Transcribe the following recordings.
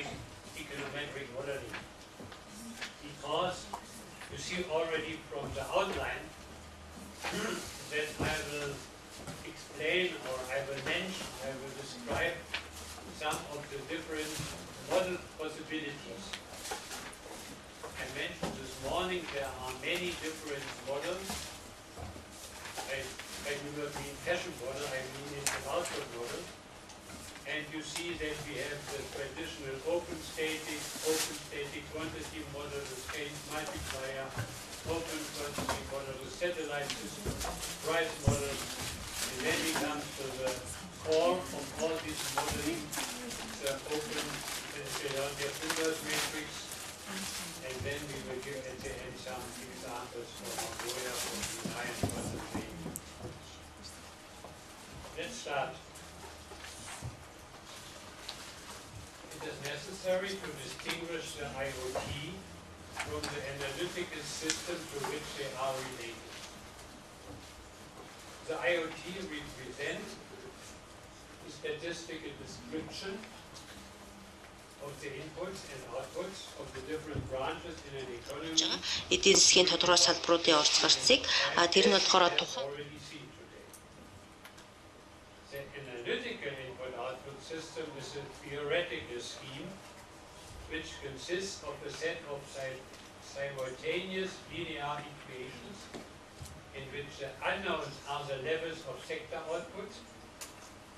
like econometric modeling, because you see already from the outline that I will explain, or I will mention, I will describe some of the different model possibilities. I mentioned this morning there are many different models. I do not mean fashion model, I mean an output model. And you see that we have the traditional open static quantity model, the scale multiplier, open quantity model, the satellite system, price model, and then we come to the core of all this modeling, the open inverse matrix, and then we will give at the end some examples from Mongolia, from Brunei, and quantity. Let's start. It is necessary to distinguish the IoT from the analytical system to which they are related. The IoT represents the statistical description of the inputs and outputs of the different branches in an economy. Эдийн засгийн тодорхой салбаруудын орц гарцыг тэр нь болохоор тухайн analytical input-output system is a theoretical scheme which consists of a set of simultaneous linear equations in which the unknowns are the levels of sector output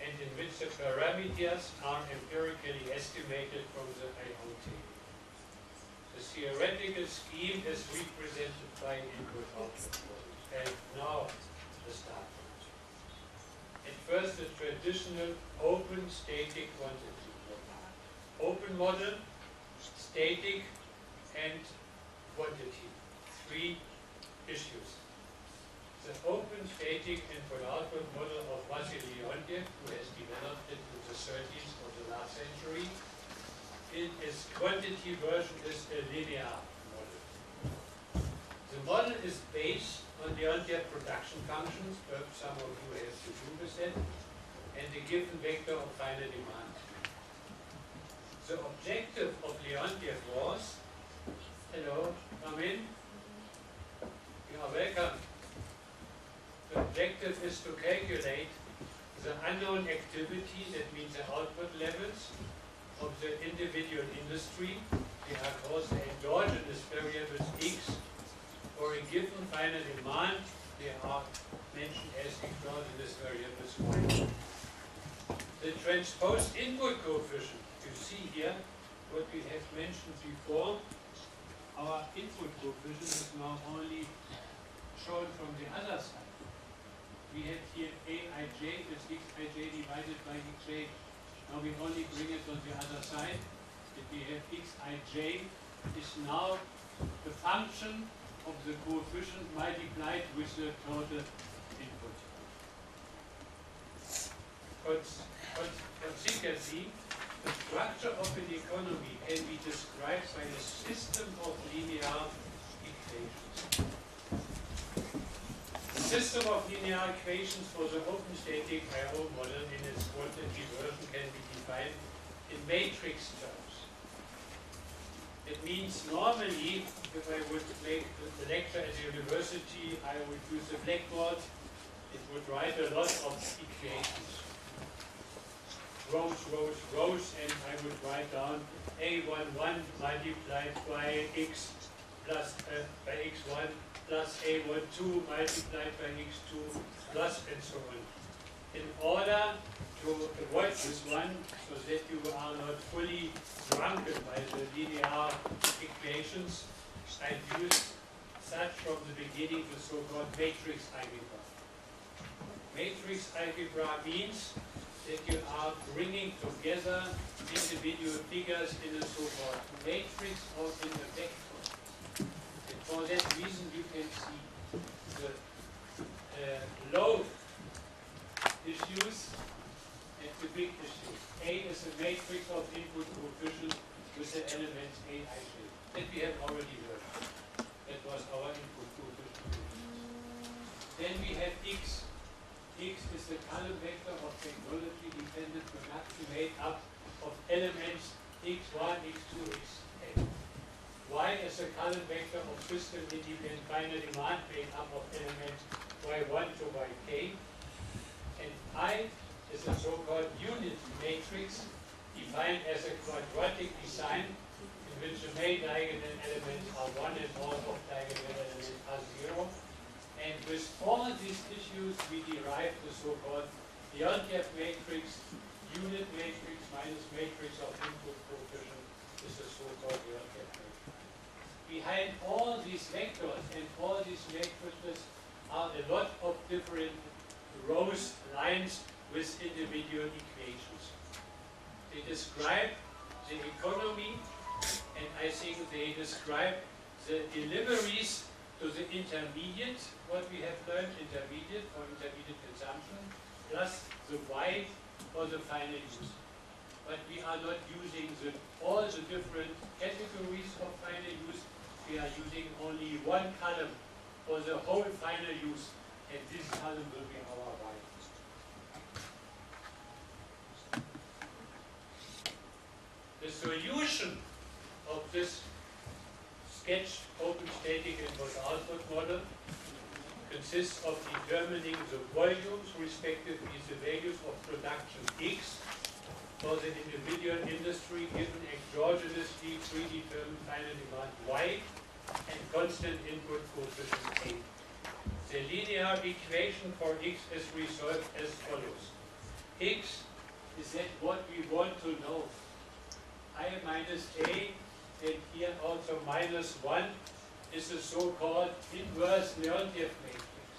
and in which the parameters are empirically estimated from the IoT. The theoretical scheme is represented by input-output models. And now the start. At first, the traditional open static quantity model. Open model, static, and quantity. Three issues. The open static input-output model of Vasily Leontiev, who has developed it in the 30s of the last century, its quantity version is a linear model. The model is based on Leontiev production functions, perhaps some of you have to do with that, and a given vector of final demand. The objective of Leontiev was, hello, come in, you are welcome. The objective is to calculate the unknown activity, that means the output levels of the individual industry. They are called the endogenous variables X. For a given final demand, they are mentioned as exogenous variables Y. The transposed input coefficient, you see here what we have mentioned before. Our input coefficient is now only shown from the other side. We have here Aij is Xij divided by Xj. Now we only bring it on the other side. That we have Xij is now the function of the coefficient multiplied with the total input. Consequently, the structure of an economy can be described by a system of linear equations. The system of linear equations for the open static IO model in its quantity version can be defined in matrix terms. It means normally, if I would make the lecture at the university, I would use a blackboard. It would write a lot of equations. Rows, rows, rows, and I would write down A11 multiplied by X plus by X1 plus A12 multiplied by X2 plus and so on. In order to avoid this one, so that you are not fully drunken by the linear equations, I use such from the beginning the so-called matrix algebra. Matrix algebra means that you are bringing together individual figures in a so-called matrix or in a vector. And for that reason you can see the low issues and the big issues. A is a matrix of input coefficients with the elements A, I, J. That we have already heard. That was our input coefficient. Then we have X. X is the column vector of technology dependent production made up of elements X x1, x2, xn. Y is a column vector of system-independent final demand made up of elements y1 to yk. And I is a so-called unit matrix defined as a quadratic design in which the main diagonal elements are 1 and all off-diagonal elements are 0. And with all these issues, we derive the so-called Leontief matrix, unit matrix minus matrix of input coefficient is the so-called Leontief matrix. Behind all these vectors and all these matrices are a lot of different rows, lines with individual equations. They describe the economy, and I think they describe the deliveries to the intermediate, what we have learned, intermediate or intermediate consumption, plus the Y for the final use. But we are not using all the different categories of final use. We are using only one column for the whole final use, and this column will be our Y. The solution of this sketched open static input output model consists of determining the volumes, respectively the values of production X for the individual industry given exogenously predetermined final demand Y and constant input coefficient A. The linear equation for X is resolved as follows. X is that what we want to know. I minus A, and here also minus 1, is the so-called inverse Leontief matrix.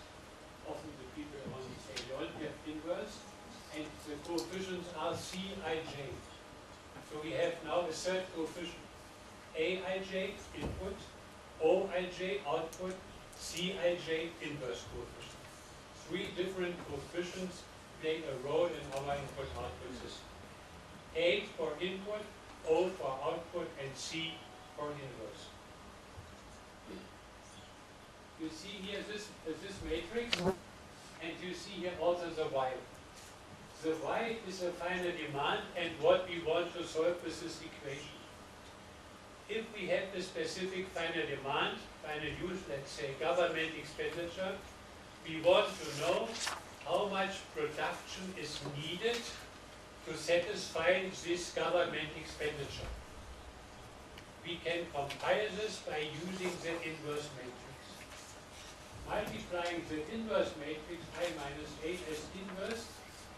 Often the people only say Leontief inverse, and the coefficients are Cij. So we have now a third coefficient, Aij input, Oij output, Cij inverse coefficient. Three different coefficients play a role in our input-output system. A for input, O for output, and C for inverse. You see here this matrix, and you see here also the Y. The Y is a final demand, and what we want to solve with this equation. If we have a specific final demand, final use, let's say government expenditure, we want to know how much production is needed to satisfy this government expenditure. We can compile this by using the inverse matrix. Multiplying the inverse matrix I minus A as inverse,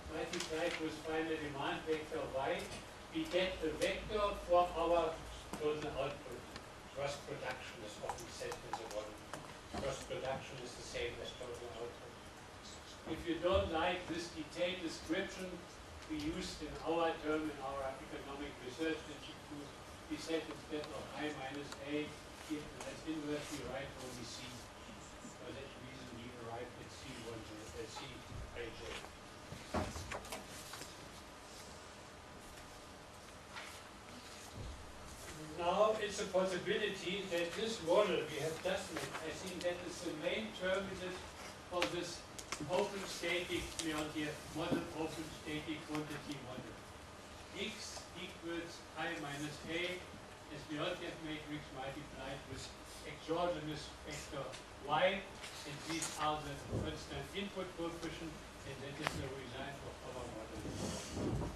multiplied with final demand vector Y, we get a vector for our total output. Gross production is often said in the volume. Gross production is the same as total output. If you don't like this detailed description, we used in our term, in our economic research institute, we said instead of I minus A, as inverse we write only C. For that reason we arrived at C1 to Cij. Now it's a possibility that this model we have just made, I think that is the main terminus for this open static Leontief model, open static quantity model. X equals I minus A as Leontief matrix multiplied with exogenous vector Y, and these are the constant input coefficient, and that is the result of our model.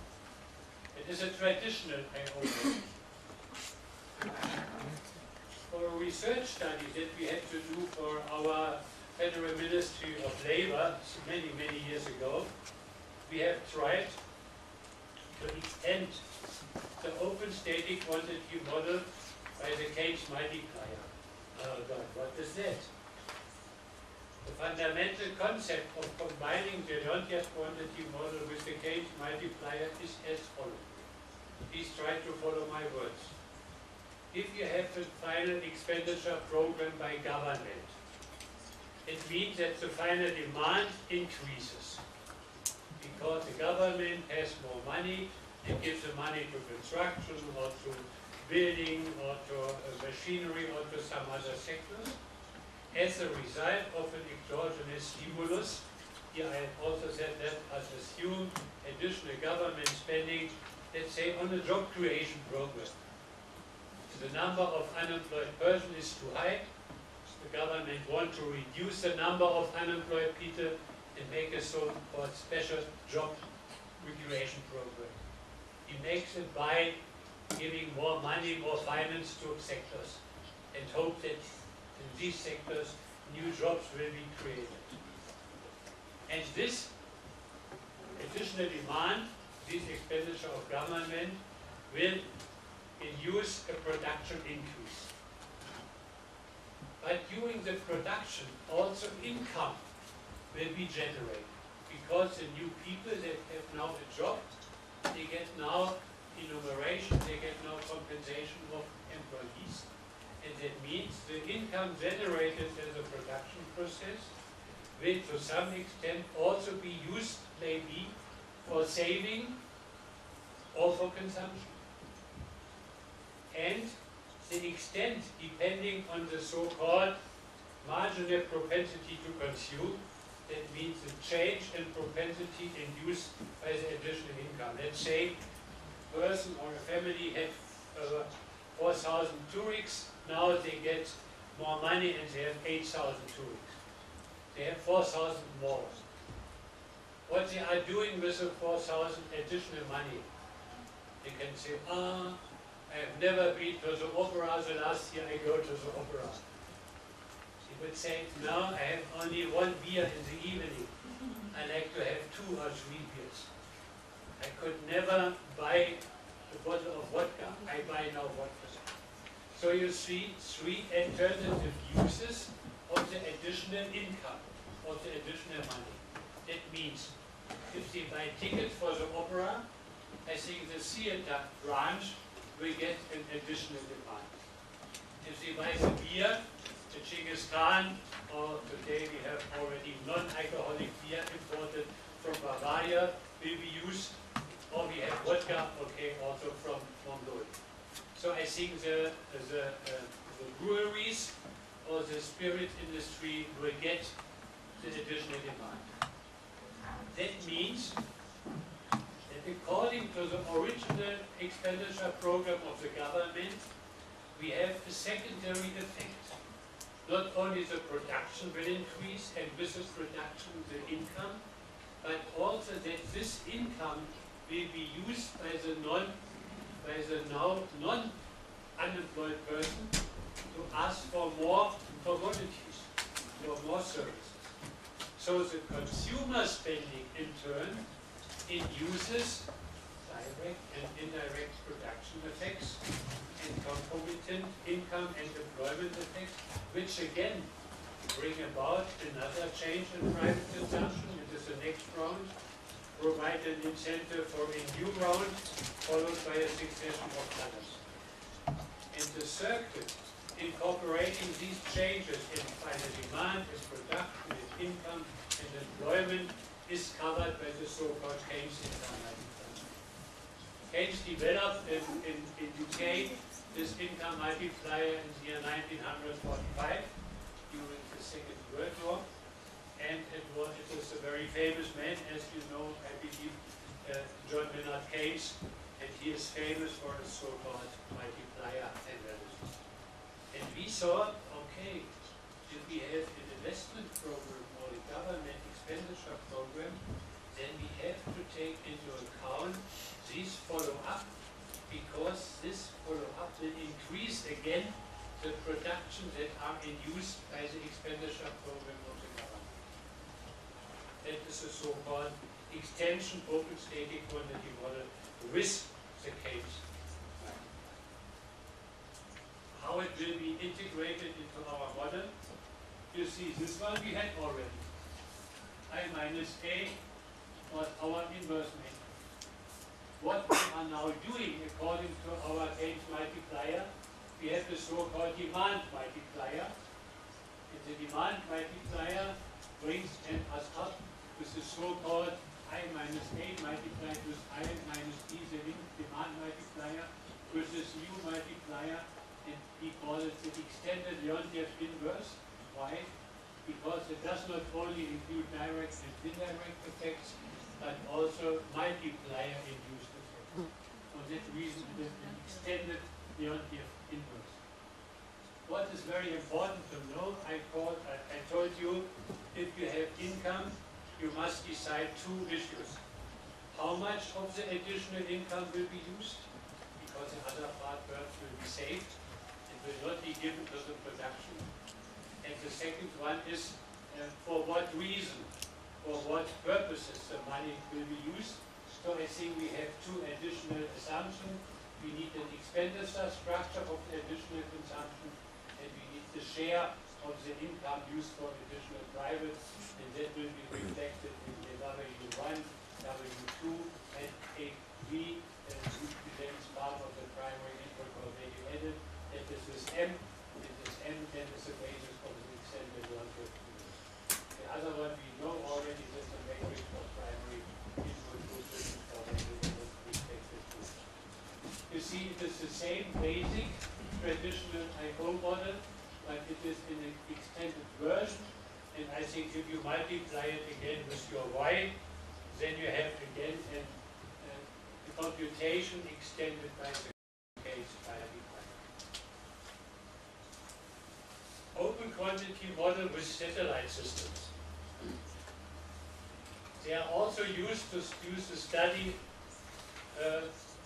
It is a traditional IO. For a research study that we had to do for our Federal Ministry of Labor many, many years ago, we have tried to extend the open static quantity model by the Keynes multiplier. Oh God, what is that? The fundamental concept of combining the Leontief quantity model with the Keynes multiplier is as follows. Please try to follow my words. If you have a final expenditure program by government, it means that the final demand increases because the government has more money and gives the money to construction or to building or to machinery or to some other sectors. As a result of an exogenous stimulus, here I have also said that as assumed additional government spending, let's say on a job creation program. the number of unemployed persons is too high. The government wants to reduce the number of unemployed people and make a so-called special job regulation program. He makes it by giving more money, more finance to sectors, and hope that in these sectors new jobs will be created. And this additional demand, this expenditure of government, will induce a production increase. But during the production, also income will be generated, because the new people that have now a job, they get now enumeration, they get now compensation of employees, and that means the income generated in the production process will to some extent also be used maybe for saving or for consumption. And the extent, depending on the so-called marginal propensity to consume, that means the change in propensity induced by the additional income. Let's say a person or a family had 4,000 tourists, now they get more money and they have 8,000 tourists. They have 4,000 more. What they are doing with the 4,000 additional money? They can say, I have never been to the opera, the last year I go to the opera. He would say, no, I have only one beer in the evening. I like to have 2 or 3 beers. I could never buy a bottle of vodka. I buy now vodka. So you see 3 alternative uses of the additional income, of the additional money. That means if they buy tickets for the opera, I think the theater branch will get an additional demand. If they buy the beer, the Genghis Khan, or today we have already non-alcoholic beer imported from Bavaria, will be used, or we have vodka, okay, also from Mongolia. So I think the breweries or the spirit industry will get the additional demand. That means that according to the original expenditure program of the government, we have a secondary effect. Not only the production will increase, and with the production the income, but also that this income will be used by the now non-unemployed person to ask for more commodities, for more services. So the consumer spending in turn induces direct and indirect production effects and concomitant income and employment effects, which again bring about another change in private consumption. It is the next round, provide an incentive for a new round, followed by a succession of others. And the circuit incorporating these changes in final demand, in production, in income, and employment is covered by the so-called Keynes income multiplier. Keynes developed in UK this income multiplier in the year 1945 during the Second World War, and it is a very famous man, as you know, I believe, John Maynard Keynes, and he is famous for his so-called multiplier analysis. And we thought, okay, if we have an investment program or a government expenditure program, then we have to take into account these follow-up, because this follow-up will increase again the production that are induced by the expenditure program of the government. That is the so-called extension open static quantity model with the Keynes. How it will be integrated into our model, you see this one we had already. I minus A was our inverse matrix. What we are now doing according to our Keynes multiplier, we have the so-called demand multiplier. And the demand multiplier brings us up with the so-called I minus A multiplied with I minus D, the demand multiplier, with this new multiplier, and we call it the extended Leontief inverse. Why? Because it does not only include direct and indirect effects, but also multiplier-induced effects. For that reason, it is an extended beyond the inverse. What is very important to know, I told you, if you have income, you must decide two issues. How much of the additional income will be used? Because the other part perhaps will be saved. It will not be given to the production. And the second one is for what reason, for what purposes the money will be used. So I think we have two additional assumptions. We need an expenditure structure of the additional consumption, and we need the share of the income used for additional private, and that will be reflected in the W1, W2, and A3, which presents part of the primary input or value added. That is this M, that is the basis of the extended one-third. The other one we know already, that's the matrix of primary input coefficient for value added respective to. You see, it is the same basic traditional IO model, but it is in an extended version. And I think if you multiply it again with your Y, then you have again the computation extended by the case by the open quantity model with satellite systems. They are also used to use the study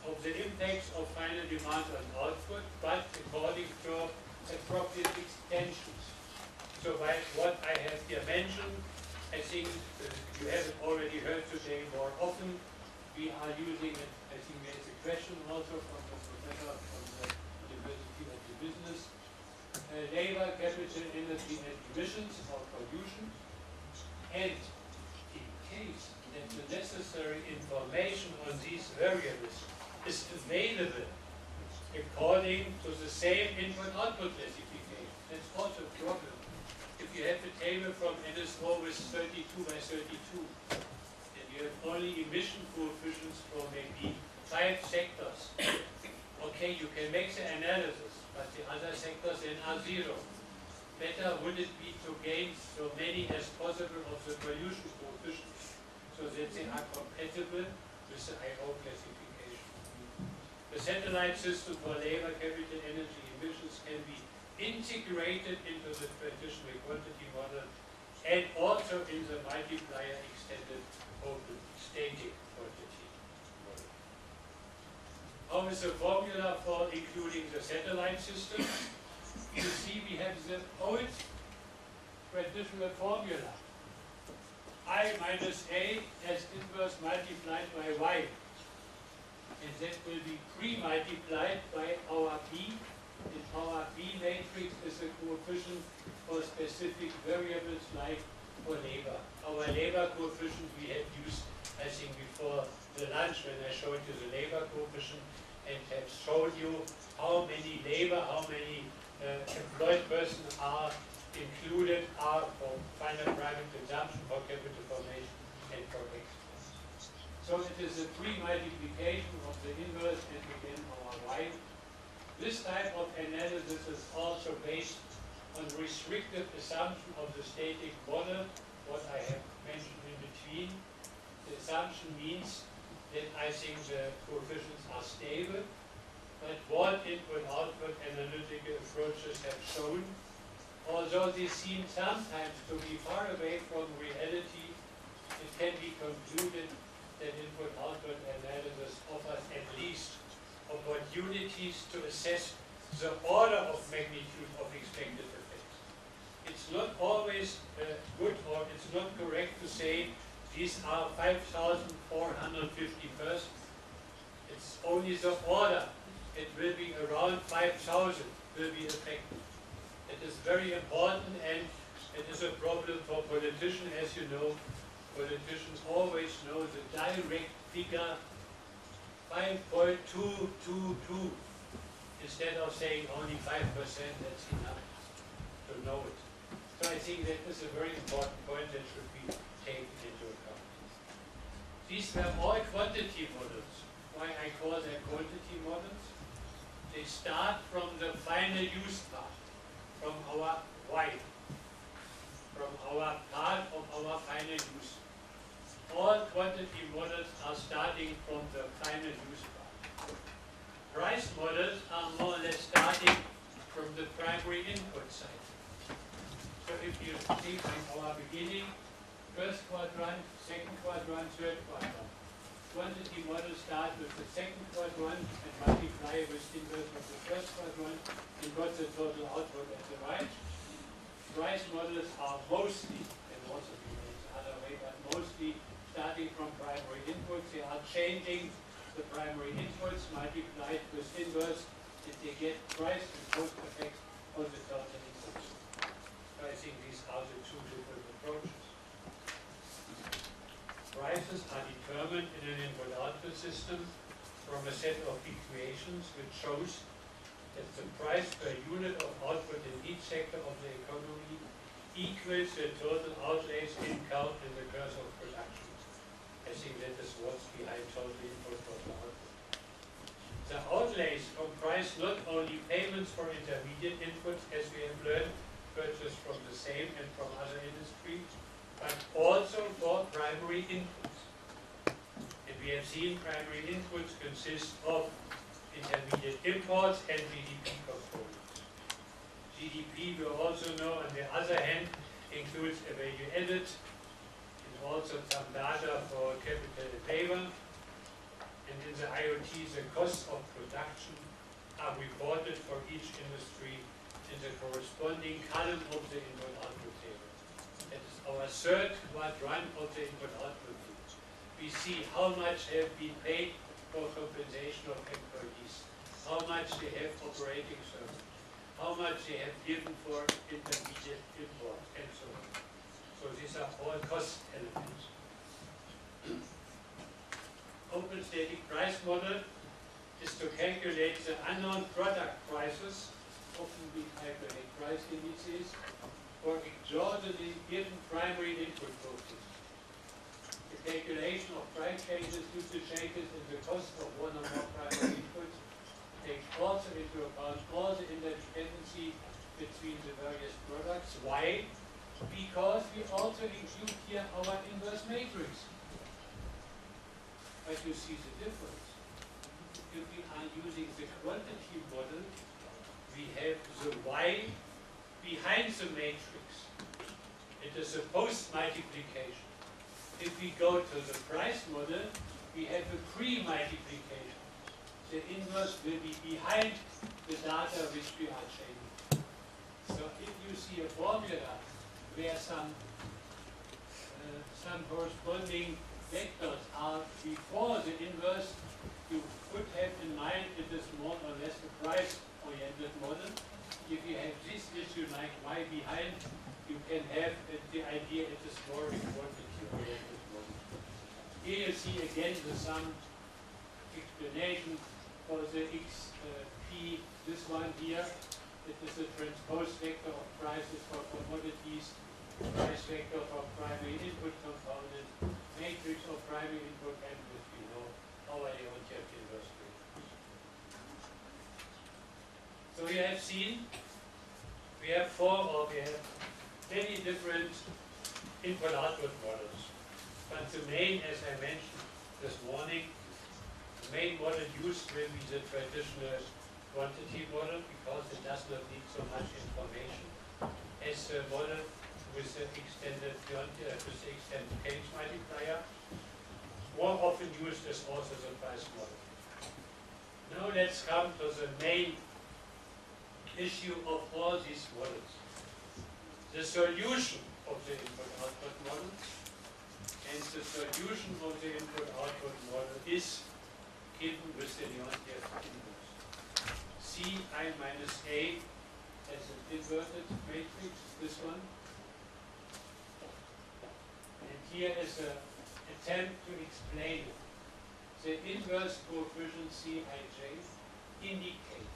of the impacts of final demand on output, but according to appropriate extensions. So by what I have here mentioned, I think you have it already heard today more often. We are using it, I think there's a question also from the professor from the University of the Business. Labor, capital, energy, and emissions or pollution. And in case that the necessary information on these variables is available according to the same input-output classification, that's also a problem. If you have a table from NSO with 32 by 32, and you have only emission coefficients for maybe 5 sectors, okay, you can make the analysis, but the other sectors then are zero. Better would it be to gain so many as possible of the pollution coefficients, so that they are compatible with the IO classification. The satellite system for labor, capital, energy, emissions can be integrated into the traditional quantity model and also in the multiplier extended open static quantity model. How is the formula for including the satellite system? You see we have the old traditional formula. I minus A as inverse multiplied by Y. And that will be pre-multiplied by our B. And our B matrix is a coefficient for specific variables like for labor. Our labor coefficient we had used, I think, before the lunch when I showed you the labor coefficient and have shown you how many labor, how many employed persons are included are for final private consumption, for capital formation, and for export. So it is a pre-multiplication of the inverse and again our Y. This type of analysis is also based on restricted assumption of the static model, what I have mentioned in between. The assumption means that I think the coefficients are stable, but what input-output analytical approaches have shown, although they seem sometimes to be far away from reality, it can be concluded that input-output analysis offers at least opportunities to assess the order of magnitude of expected effects. It's not always good or it's not correct to say these are 5,450 persons. It's only the order. It will be around 5,000 will be affected. It is very important and it is a problem for politicians. As you know, politicians always know the direct figure 5.222 instead of saying only 5%, that's enough to know it. So I think that is a very important point that should be taken into account. These were all quantity models. Why I call them quantity models? They start from the final use part, from our Y, from our part of our final use. All quantity models are starting from the final use part. price models are more or less starting from the primary input side. So if you think from our beginning, first quadrant, second quadrant, third quadrant. Quantity models start with the second quadrant and multiply with inverse of the first quadrant and got the total output at the right. Price models are mostly, and also be made the other way, but mostly starting from primary inputs. They are changing the primary inputs multiplied with inverse, and they get price and cost effects on the total inputs. So I think these are the two different approaches. Prices are determined in an input-output system from a set of equations which shows that the price per unit of output in each sector of the economy equals the total outlays incurred in the course of production. I think that is what's behind total input total output. The outlays comprise not only payments for intermediate inputs, as we have learned, purchased from the same and from other industries, but also for primary inputs. And we have seen primary inputs consist of intermediate imports and GDP components. GDP, we also know, on the other hand, includes a value added and also some data for capital and labor. And in the IoT, the costs of production are reported for each industry in the corresponding column of the input-output table. That is our third quadrant of the input-output table. We see how much have been paid for compensation of employees, how much they have operating service, how much they have given for intermediate import, and so on. So these are all cost elements. Open static price model is to calculate the unknown product prices. Often we calculate price indices for exorbitantly given primary input quotas. The calculation of price changes due to changes in the cost of one or more primary inputs takes also into account all the interdependency between the various products. Why? Because we also include here our inverse matrix. But you see the difference. If we are using the quantity model, we have the Y behind the matrix. It is a post-multiplication. If we go to the price model, we have a pre-multiplication. The inverse will be behind the data which we are changing. So if you see a formula where some corresponding vectors are before the inverse, you could have in mind it is more or less a price-oriented model. If you have this issue like Y behind, you can have the idea it is more quantity-oriented model. Here you see again the sum explanation for the XP, this one here. It is a transpose vector of prices for commodities, price vector for primary input component, matrix of primary input, and which we know how I don't have inverse matrix. So we have seen we have many different input-output models. But the main, as I mentioned this morning, the main model used will be the traditional quantity model because it does not need so much information as the model with the extended change multiplier. More often used is also the price model. Now let's come to the main issue of all these models. The solution of the input-output model, and the solution of the input-output model is given with the Leontief inverse. Ci minus A as an inverted matrix, this one. And here is an attempt to explain it. The inverse coefficient Cij indicate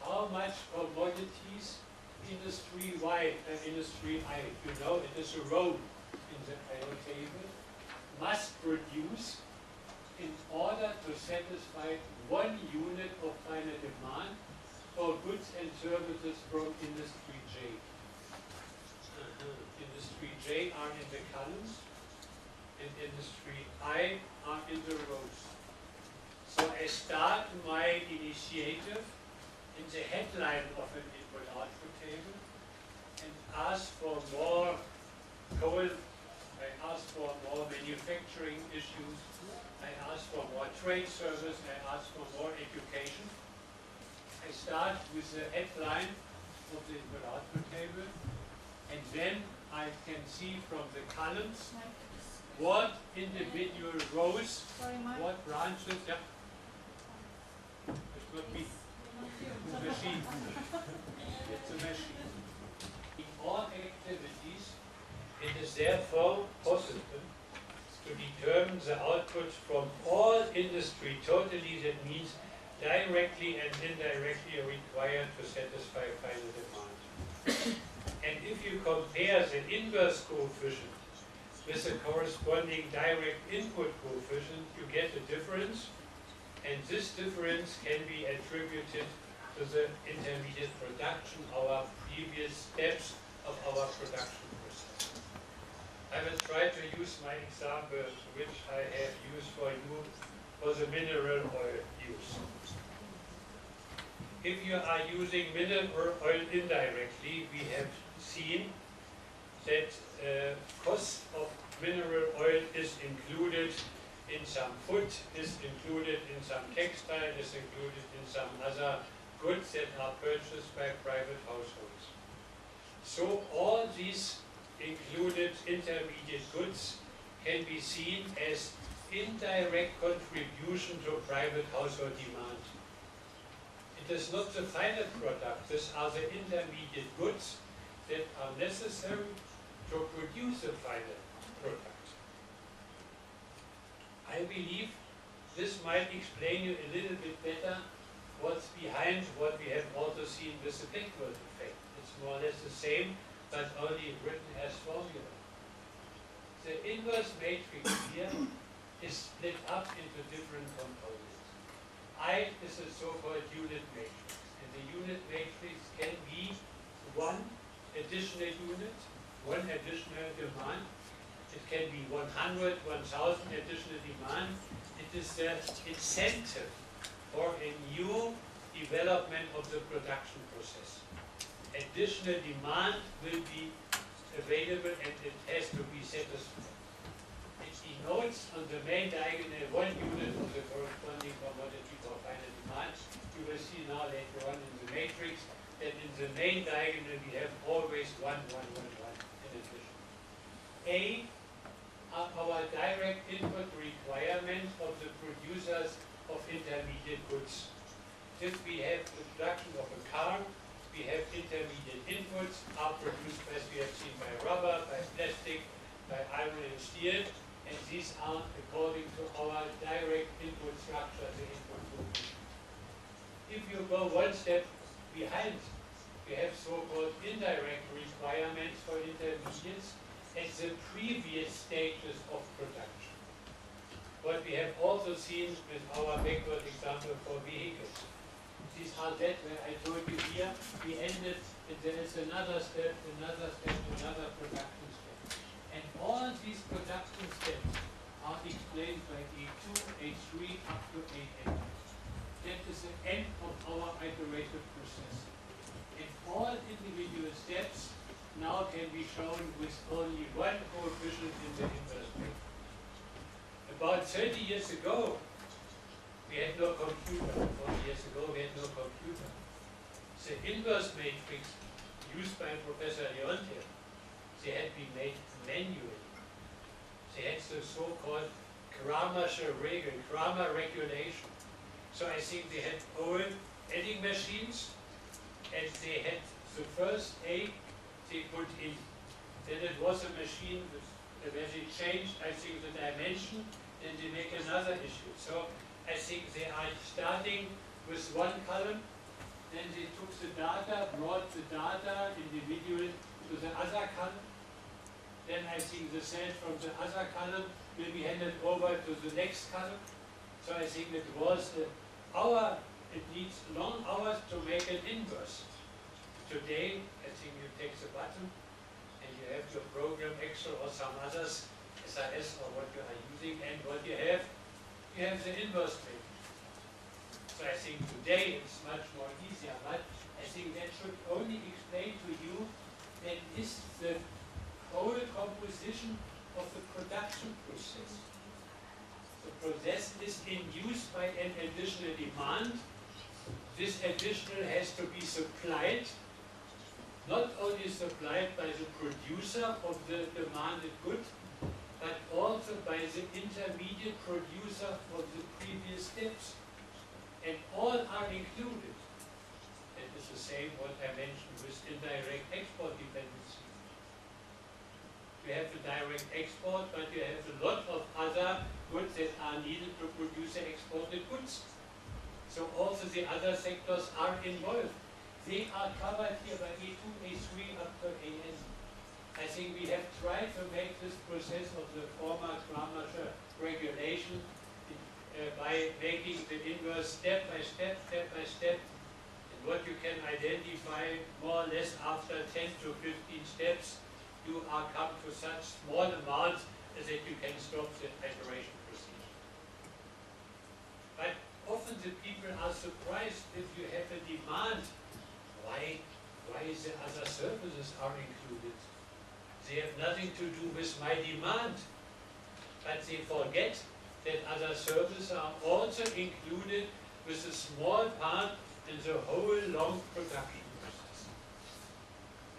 how much commodities industry Y and industry I, you know, it is a row in the IO table, must produce in order to satisfy 1 unit of final demand for goods and services from industry J. Industry J are in the columns and industry I are in the rows. So I I start my initiative in the headline of an input-output table and ask for more coal, I ask for more manufacturing issues, I ask for more trade service, I ask for more education. I start with the headline of the input-output table, and then I can see from the columns what individual rows, what branches, yeah. It's not me. It's a machine. It's a machine. In all activities, it is therefore possible to determine the output from all industry totally. That means directly and indirectly required to satisfy final demand. And if you compare the inverse coefficient with the corresponding direct input coefficient, you get a difference, and this difference can be attributed to the intermediate production, our previous steps of our production process. I will try to use my example, which I have used for you for the mineral oil use. If you are using mineral oil indirectly, we have seen that cost of mineral oil is included in some food, is included in some textile, is included in some other goods that are purchased by private households. So all these included intermediate goods can be seen as indirect contribution to private household demand. It is not the final product, these are the intermediate goods that are necessary to produce the final product. I believe this might explain you a little bit better what's behind what we have also seen with the backward effect. It's more or less the same, but only written as formula. The inverse matrix here is split up into different components. I is a so-called unit matrix, and the unit matrix can be one additional unit, one additional demand. It can be 100, 1,000 additional demand. It is the incentive for a new development of the production process. Additional demand will be available and it has to be satisfied. It denotes on the main diagonal one unit of the corresponding commodity for final demand. You will see now later on in the matrix that in the main diagonal we have always 1, 1, 1, 1 in addition. A are our direct input requirements of the producers of intermediate goods. If we have the production of a car, we have intermediate inputs are produced, as we have seen, by rubber, by plastic, by iron and steel, and these are according to our direct input structure, the input coefficient. If you go one step behind, we have so-called indirect requirements for intermediates at the previous stages of production. What we have also seen with our backward example for vehicles. These are that where I told you here, we ended, and there is another step, another step, another production step. And all these production steps are explained by A2, A3, up to AN. That is the end of our iterative process. And all individual steps now can be shown with only one coefficient in the inverse matrix. About 30 years ago, we had no computer. 40 years ago, we had no computer. The inverse matrix used by Professor R.Штеглин, they had been made manually. They had the so-called Kramer'sche Regel, Kramer regulation. So I think they had old adding machines, and they had the first A they put in. Then it was a machine where they changed, I think, the dimension, then they make another issue. So I think they are starting with one column, then they took the data, brought the data individually to the other column. Then I think the cells from the other column will be handed over to the next column. So I think it was it needs long hours to make an inverse. Today, I think you take the button and you have your program Excel or some others, SAS or what you are using, and what you have the inverse matrix. So I think today it's much more easier, but I think that should only explain to you that is the whole composition of the production process. The process is induced by an additional demand. This additional has to be supplied, not only supplied by the producer of the demanded good, but also by the intermediate producer of the previous steps. And all are included. That is the same what I mentioned with indirect export dependency. You have the direct export, but you have a lot of other goods that are needed to produce the exported goods. So also the other sectors are involved. They are covered here by A2, A3 up to AN. I think we have tried to make this process of the former Kramersche regulation by making the inverse step by step, and what you can identify more or less after 10 to 15 steps, you are come to such small amounts that you can stop the iteration procedure. But often the people are surprised if you have a demand. Why the other services are included? They have nothing to do with my demand. But they forget that other services are also included with a small part in the whole long production process.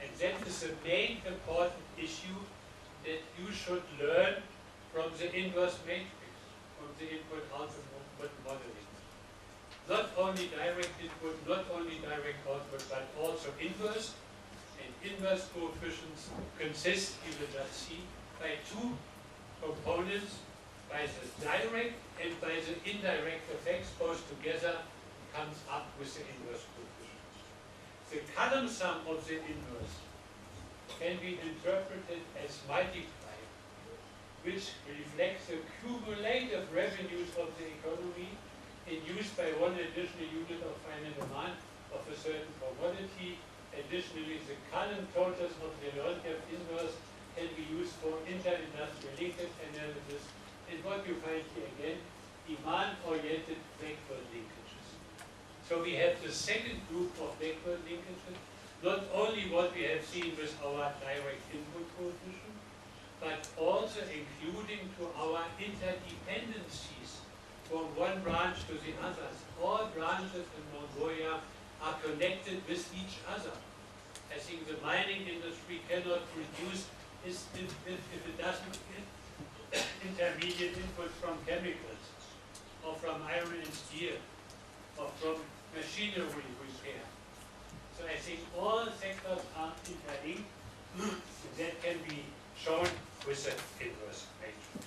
And that is the main important issue that you should learn from the inverse matrix, from the input-output modeling. Not only direct input, not only direct output, but also inverse. And inverse coefficients consist, you will just see, by two components, by the direct and by the indirect effects, both together comes up with the inverse coefficient. The column sum of the inverse can be interpreted as multiplied, which reflects the cumulative revenues of the economy induced by one additional unit of final demand of a certain commodity. Additionally, the column totals of the relative inverse can be used for inter-industrial linkage analysis, and what you find here again, demand-oriented backward linkages. So we have the second group of backward linkages, not only what we have seen with our direct input coefficient, but also including to our interdependencies from one branch to the others. All branches in Mongolia are connected with each other. I think the mining industry cannot produce if it doesn't get intermediate input from chemicals, or from iron and steel, or from machinery repair. So I think all sectors are interlinked, and that can be shown with the inverse matrix.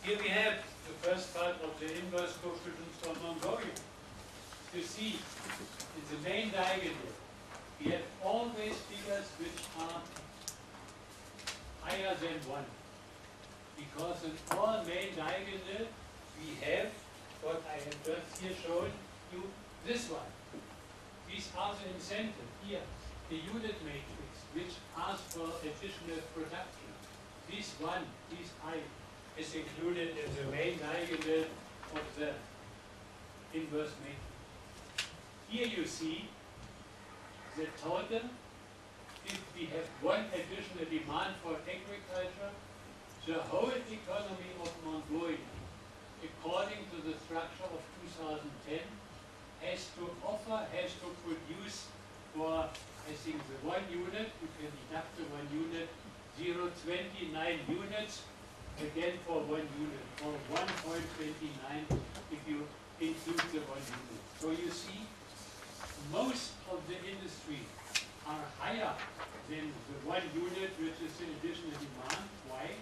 Here we have the first part of the inverse coefficients for Mongolia. You see, in the main diagonal, we have always figures which are higher than 1. Because in all main diagonal, we have what I have just here shown you, this one. These are the incentives here, the unit matrix, which asks for additional production. This one, this I, is included in the main diagonal of the inverse matrix. Here you see the total. If we have one additional demand for agriculture, the whole economy of Mongolia, according to the structure of 2010, has to produce for, I think, the 1 unit, you can deduct the 1 unit, 0.29 units, again for 1 unit, or 1.29 if you include the 1 unit. So you see, most of the industry are higher than the 1 unit, which is the additional demand. Why?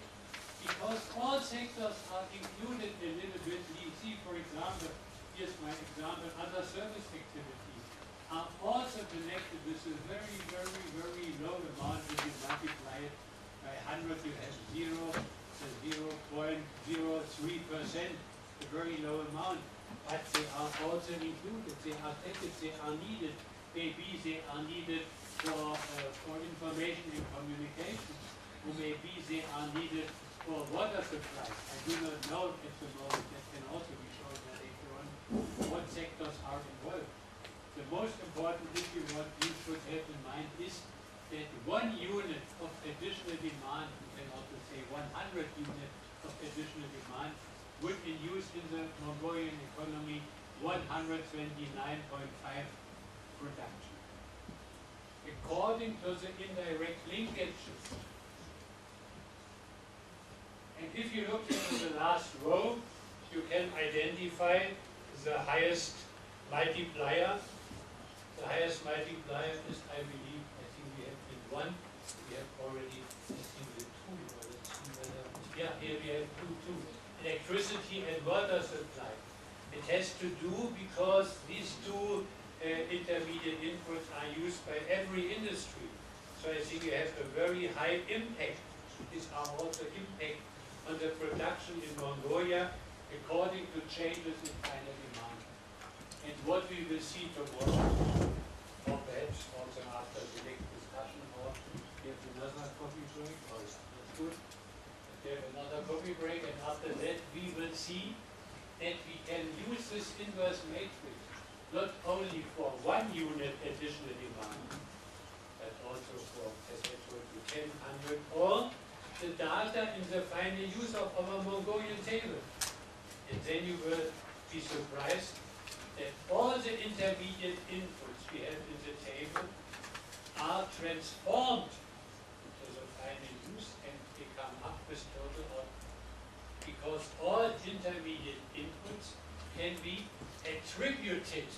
Because all sectors are included a little bit. You see, for example, here's my example, other service activities are also connected with a very, very, very low amount. When you multiply it by 100, you have 0.03%, a very low amount. But they are also included, they are packaged, they are needed. Maybe they are needed for information and communication, or maybe they are needed for water supply. I do not know at the moment, that can also be shown later on. that 1 unit of additional demand, you can also say 100 units of additional demand, would induce in the Mongolian economy 129.5 production. According to the indirect linkages. And if you look into the last row, you can identify the highest multiplier. The highest multiplier is, I believe, I think we have in 1. We have already, I think, the 2. Let's see whether, yeah, here we have 2. Electricity and water supply. It has to do because these two intermediate inputs are used by every industry. So I think you have a very high impact. These are also impact on the production in Mongolia according to changes in final demand. And what we will see tomorrow, or perhaps also after the next discussion, or we have another coffee break, or that's good. We have another coffee break, and after that we will see that we can use this inverse matrix not only for 1 unit additional demand, but also for, as I told you, 10, 100, or the data in the final use of our Mongolian table. And then you will be surprised that all the intermediate inputs we have in the table are transformed to the final use and become up with total output. Because all intermediate inputs can be attributed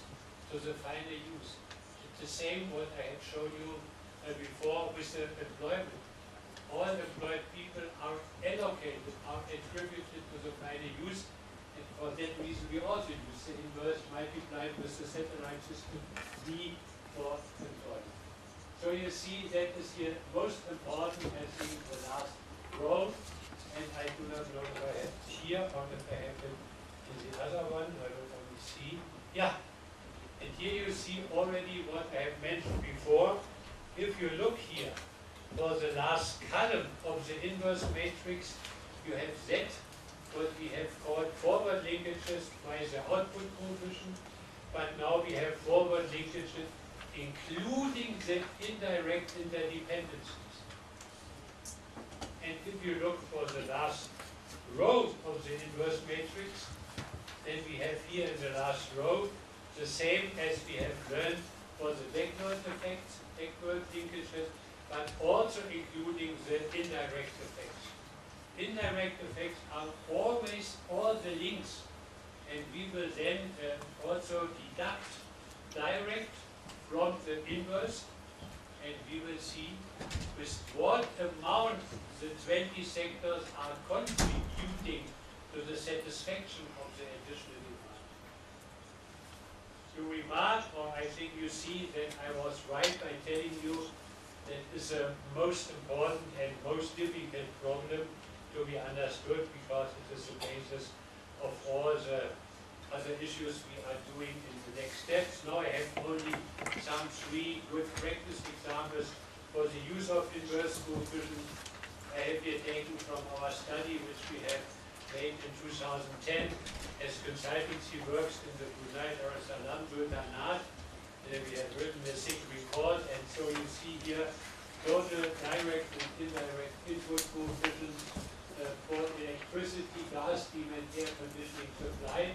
to the final use. It's the same what I had shown you before with the employment. All employed people are allocated, are attributed to the final use, and for that reason we also use the inverse multiplied with the satellite system V for employment. So you see that is here most important, I think, the last row, and I do not know if I have here or if I have it in the other one. I don't only see. Yeah, and here you see already what I have mentioned before. If you look here, for the last column of the inverse matrix, you have Z, what we have called forward linkages by the output coefficient, but now we have forward linkages including the indirect interdependencies. And if you look for the last row of the inverse matrix, then we have here in the last row the same as we have learned for the backward effects, backward linkages, but also including the indirect effects. Indirect effects are always all the links, and we will then also deduct direct from the inverse, and we will see with what amount the 20 sectors are contributing to the satisfaction of the additional demand. You remark, or I think you see that I was right by telling you that is the most important and most difficult problem to be understood, because it is the basis of all the other issues we are doing in the next steps. Now I have only some 3 good practice examples for the use of inverse coefficients. I have here taken from our study which we have made in 2010 as consultancy works in the Brunei Dar es Salaam Sultanate. We have written a sick report, and so you see here total direct and indirect input coefficients for electricity, gas, steam and air conditioning supply.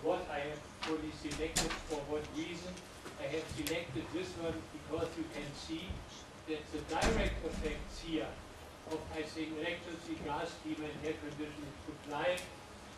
What I have fully selected, for what reason? I have selected this one because you can see that the direct effects here of, I think, electricity, gas, steam and air conditioning supply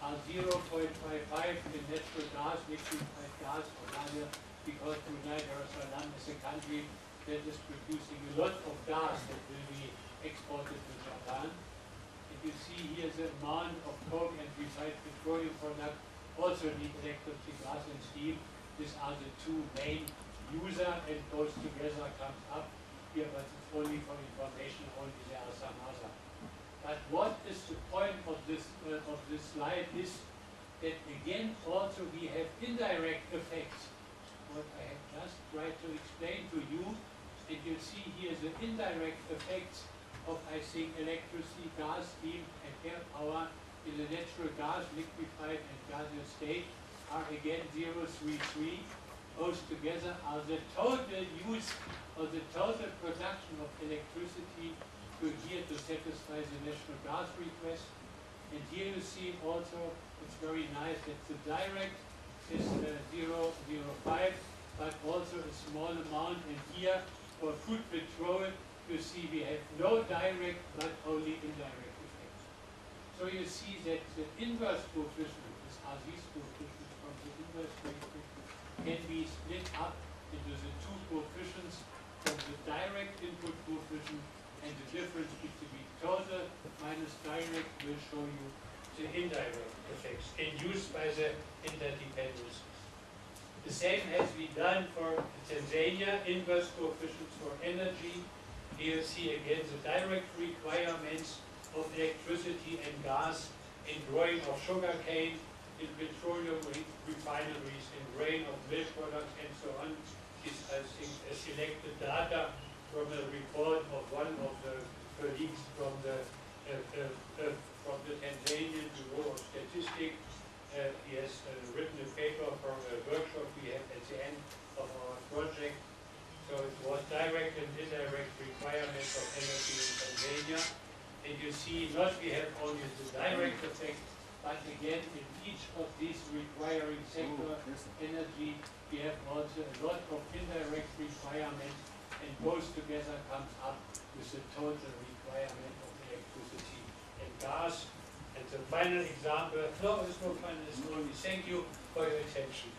are 0.55 in natural gas, liquefied gas, or rather, because Brunei Dar es Salaam is a country that is producing a lot of gas that will be exported to Japan. And you see here the amount of coke and refined petroleum products also need electricity, gas and steam. These are the 2 main users, and those together comes up here, but it's only for information, only there are some other. But what is the point of this slide is that again also we have indirect effects. What I have just tried to explain to you, and you see here the indirect effects of, I think, electricity, gas, steam and air power in the natural gas, liquefied and gaseous state are again 0.33, both together are the total use or the total production of electricity per year to satisfy the national gas request. And here you see also, it's very nice that the direct is 0.05, but also a small amount. And here for food petrol, you see we have no direct but only indirect effects. So you see that the inverse coefficient, these coefficients from the inverse coefficient, can be split up into the two coefficients from the direct input coefficient, and the difference between total minus direct will show you the indirect effects induced by the interdependencies. The same has been done for Tanzania, inverse coefficients for energy. Here you see again the direct requirements of electricity and gas in growing of sugarcane, in petroleum refineries, in grain of milk products, and so on. Is, I think, selected data from a report of one of the colleagues from the Tanzanian Bureau of Statistics. He has written a paper from a workshop we had at the end of our project. So it was direct and indirect requirements of energy in Tanzania. And you see, not we have only the direct effect, but again, in each of these requiring sector energy, we have also a lot of indirect requirements, and both together comes up with the total requirement of electricity and gas. And the final example, no, there's no final, it's only thank you for your attention.